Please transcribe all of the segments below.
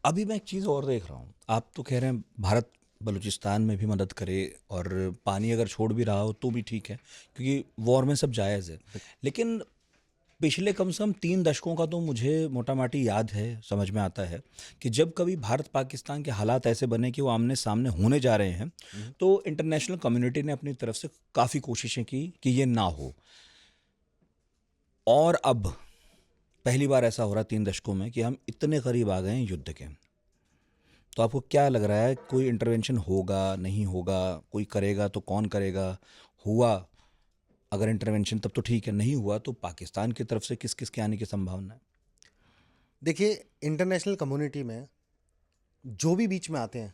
अभी मैं एक चीज़ और देख रहा हूँ। आप तो कह रहे हैं भारत बलूचिस्तान में भी मदद करे और पानी अगर छोड़ भी रहा हो तो भी ठीक है, क्योंकि वॉर में सब जायज़ है। लेकिन पिछले कम से कम 3 दशकों का तो मुझे मोटा-माटी याद है, समझ में आता है कि जब कभी भारत-पाकिस्तान के हालात ऐसे बने कि वो आमने-सामने होने जा रहे हैं, तो इंटरनेशनल कम्युनिटी ने अपनी तरफ से काफ़ी कोशिशें की कि ये ना हो। और अब पहली बार ऐसा हो रहा है 3 दशकों में कि हम इतने करीब आ गए हैं युद्ध के। तो आपको क्या लग रहा है, कोई इंटरवेंशन होगा, नहीं होगा, कोई करेगा तो कौन करेगा? हुआ अगर इंटरवेंशन तब तो ठीक है, नहीं हुआ तो पाकिस्तान की तरफ से किस-किस के आने की संभावना है? देखिए, इंटरनेशनल कम्युनिटी में जो भी बीच में आते हैं,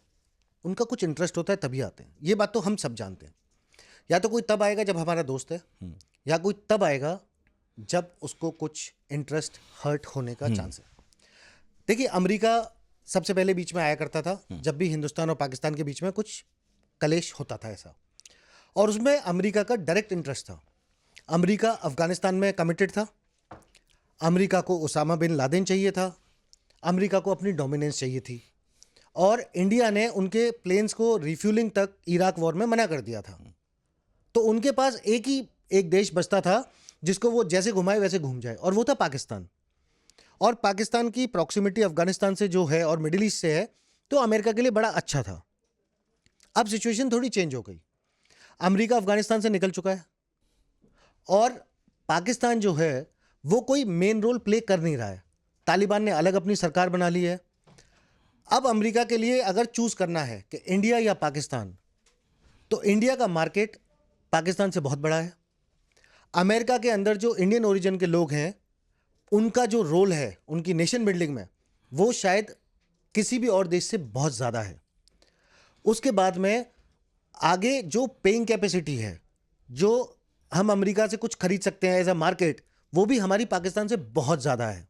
उनका कुछ इंटरेस्ट होता है तभी आते हैं। ये बात तो हम सब जानते हैं। या तो कोई तब आएगा जब हमारा दोस्त है, या कोई तब आएगा जब उसको कुछ इंटरेस्ट हर्ट होने का चांस है। देखिए, अमेरिका सबसे पहले बीच में आया करता था जब भी हिंदुस्तान और पाकिस्तान के बीच में कुछ कलेश होता था ऐसा, और उसमें अमेरिका का डायरेक्ट इंटरेस्ट था। अमेरिका अफगानिस्तान में कमिटेड था। अमेरिका को उसामा बिन लादेन चाहिए था। अमेरिका को अपनी डोमिनेंस चाहिए थी। और इंडिया ने उनके प्लेन्स को रिफ्यूलिंग तक इराक वॉर में मना कर दिया था। तो उनके पास एक देश बचता था जिसको वो जैसे घुमाए वैसे घूम जाए, और वो था पाकिस्तान। और पाकिस्तान की प्रॉक्सिमिटी अफगानिस्तान से जो है और मिडिल ईस्ट से है, तो अमेरिका के लिए बड़ा अच्छा था। अब सिचुएशन थोड़ी चेंज हो गई। अमेरिका अफगानिस्तान से निकल चुका है, और पाकिस्तान जो है वो कोई मेन रोल प्ले कर नहीं रहा है। तालिबान ने अलग अपनी सरकार बना ली है। अब अमेरिका के लिए अगर चूज करना है कि इंडिया या पाकिस्तान, तो इंडिया का मार्केट पाकिस्तान से बहुत बड़ा है। अमेरिका के अंदर जो इंडियन ओरिजिन के लोग हैं, उनका जो रोल है उनकी नेशन बिल्डिंग में, वो शायद किसी भी और देश से बहुत ज़्यादा है। उसके बाद में आगे जो पेइंग कैपेसिटी है, जो हम अमेरिका से कुछ खरीद सकते हैं एज अ मार्केट, वो भी हमारी पाकिस्तान से बहुत ज़्यादा है।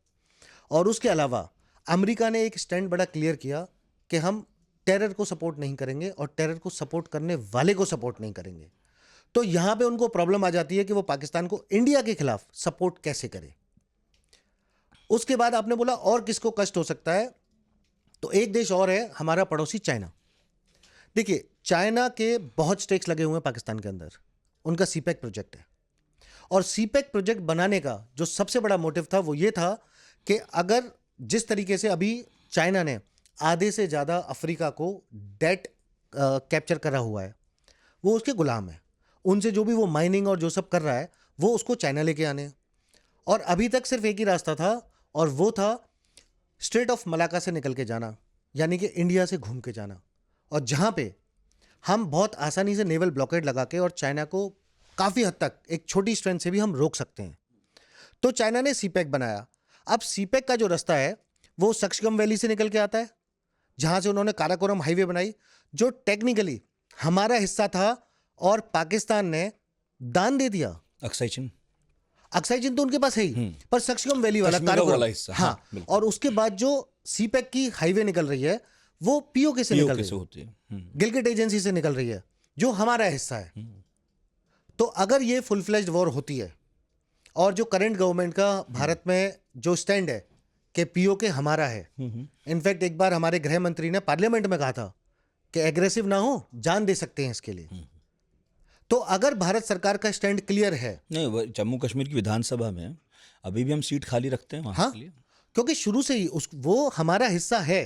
और उसके अलावा अमेरिका ने एक स्टैंड बड़ा क्लियर किया कि हम टेरर को सपोर्ट नहीं करेंगे और टेरर को सपोर्ट करने वाले को सपोर्ट नहीं करेंगे। तो यहां पे उनको प्रॉब्लम आ जाती है कि वो पाकिस्तान को इंडिया के खिलाफ सपोर्ट कैसे करे। उसके बाद आपने बोला और किसको कष्ट हो सकता है, तो एक देश और है हमारा पड़ोसी चाइना। देखिए, चाइना के बहुत स्टेक्स लगे हुए हैं पाकिस्तान के अंदर। उनका सीपैक प्रोजेक्ट है, और सीपैक प्रोजेक्ट बनाने का जो सबसे बड़ा मोटिव था वो ये था कि अगर जिस तरीके से अभी चाइना ने आधे से ज़्यादा अफ्रीका को डेट कैप्चर करा हुआ है, वो उसके गुलाम है। उनसे जो भी वो माइनिंग और जो सब कर रहा है, वो उसको चाइना लेके आने। और अभी तक सिर्फ एक ही रास्ता था, और वो था स्ट्रेट ऑफ मलाका से निकल के जाना, यानी कि इंडिया से घूम के जाना, और जहाँ पे हम बहुत आसानी से नेवल ब्लॉकेड लगा के और चाइना को काफ़ी हद तक एक छोटी स्ट्रेंथ से भी हम रोक सकते हैं। तो चाइना ने सीपैक बनाया। अब सीपैक का जो रास्ता है वो सक्सगम वैली से निकल के आता है, जहाँ से उन्होंने काराकोरम हाईवे बनाई, जो टेक्निकली हमारा हिस्सा था, और पाकिस्तान ने दान दे दिया। अक्साई चिन? अक्साई चिन तो उनके पास है ही, पर सक्सगम वैली वाला कश्मीर का काराकोरम, वाला हिस्सा, हाँ। बिल्कुल। और उसके बाद जो सीपैक की हाईवे निकल रही है वो पीओके से निकल पीओके रही से है, होती है। गिलगिट एजेंसी से निकल रही है, जो हमारा हिस्सा है। तो अगर ये फुल फ्लेज्ड वॉर होती है, और जो करंट गवर्नमेंट का भारत में जो स्टैंड है कि पीओके हमारा है, इनफैक्ट एक बार हमारे गृह मंत्री ने पार्लियामेंट में कहा था कि एग्रेसिव ना हो, जान दे सकते हैं इसके लिए। तो अगर भारत सरकार का स्टैंड क्लियर है, नहीं, वो जम्मू कश्मीर की विधानसभा में अभी भी हम सीट खाली रखते हैं वहाँ हाँ, के लिए। क्योंकि शुरू से ही वो हमारा हिस्सा है।